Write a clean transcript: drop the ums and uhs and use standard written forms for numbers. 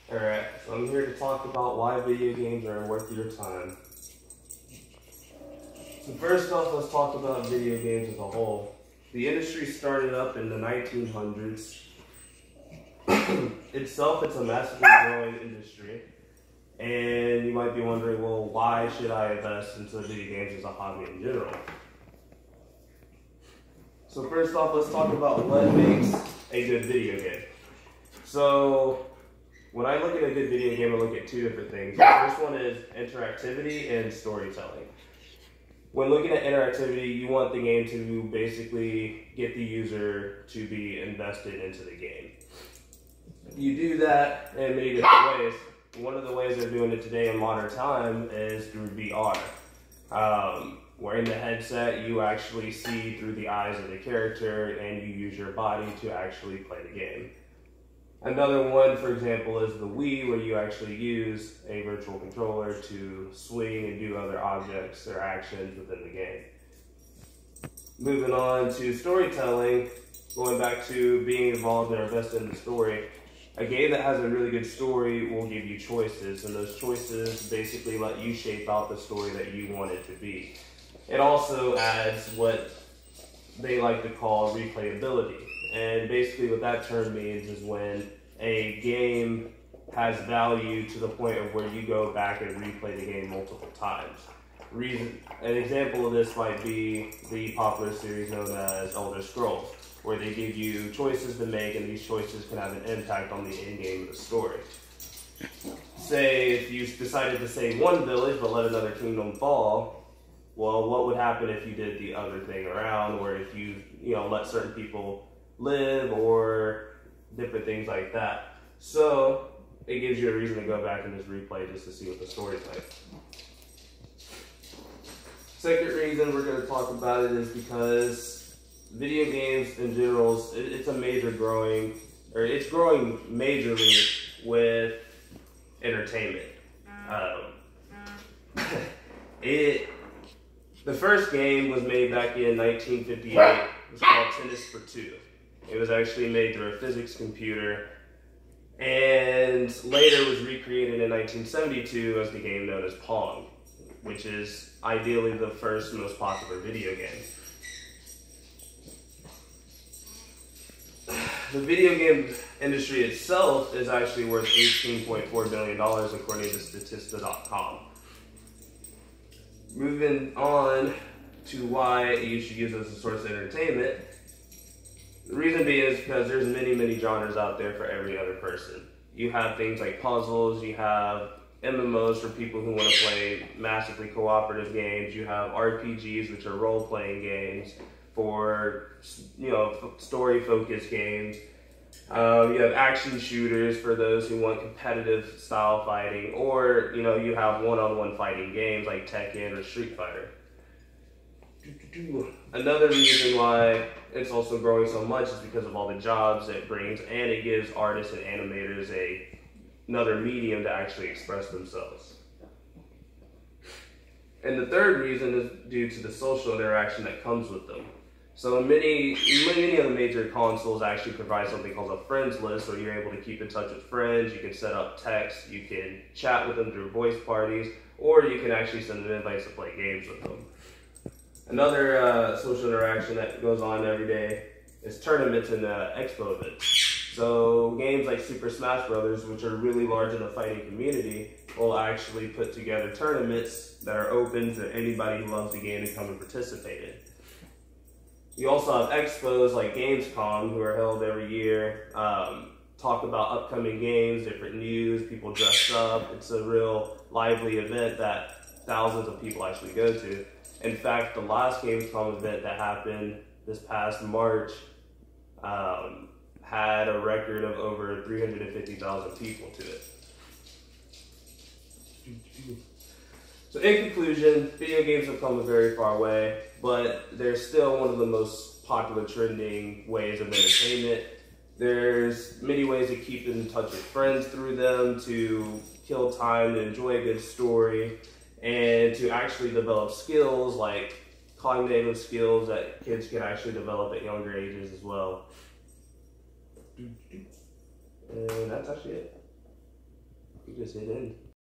Alright, so I'm here to talk about why video games are worth your time. So first off, let's talk about video games as a whole. The industry started up in the 1900s. Itself, it's a massively growing industry. And you might be wondering, well, why should I invest into video games as a hobby in general? So first off, let's talk about what makes a good video game. So when I look at a good video game, I look at two different things. The first one is interactivity and storytelling. When looking at interactivity, you want the game to basically get the user to be invested into the game. You do that in many different ways. One of the ways they're doing it today in modern time is through VR. Wearing the headset, you actually see through the eyes of the character and you use your body to actually play the game. Another one, for example, is the Wii, where you actually use a virtual controller to swing and do other objects or actions within the game. Moving on to storytelling, going back to being involved or invested in the story, a game that has a really good story will give you choices, and those choices basically let you shape out the story that you want it to be. It also adds what they like to call replayability. And basically what that term means is when a game has value to the point of where you go back and replay the game multiple times. An example of this might be the popular series known as Elder Scrolls, where they give you choices to make and these choices can have an impact on the end game of the story. Say if you decided to save one village but let another kingdom fall, well, what would happen if you did the other thing around, or if you let certain people live, or different things like that. So it gives you a reason to go back and just replay just to see what the story's like. Second reason we're going to talk about it is because video games in general, it's growing majorly with entertainment. The first game was made back in 1958. It was called Tennis for Two. It was actually made through a physics computer, and later was recreated in 1972 as the game known as Pong, which is ideally the first most popular video game. The video game industry itself is actually worth $18.4 billion according to Statista.com. Moving on to why you should use it as a source of entertainment. The reason being is because there's many genres out there for every other person. You have things like puzzles, you have MMOs for people who want to play massively cooperative games, you have RPGs, which are role-playing games for story-focused games. You have action shooters for those who want competitive style fighting, or you have one-on-one fighting games like Tekken or Street Fighter. Another reason why it's also growing so much is because of all the jobs it brings, and it gives artists and animators another medium to actually express themselves. And the third reason is due to the social interaction that comes with them. So many of the major consoles actually provide something called a friends list, where you're able to keep in touch with friends, you can set up text, you can chat with them through voice parties, or you can actually send them invites to play games with them. Another social interaction that goes on every day is tournaments and expo events. So games like Super Smash Bros., which are really large in the fighting community, will actually put together tournaments that are open to anybody who loves the game to come and participate in. You also have expos like Gamescom, who are held every year, talk about upcoming games, different news, people dress up. It's a real lively event that thousands of people actually go to. In fact, the last Gamescom event that happened this past March had a record of over 350,000 people to it. So in conclusion, video games have come a very far way, but they're still one of the most popular trending ways of entertainment. There's many ways to keep in touch with friends through them, to kill time, to enjoy a good story, and to actually develop skills like cognitive skills that kids can actually develop at younger ages as well. And that's actually it. just hit end.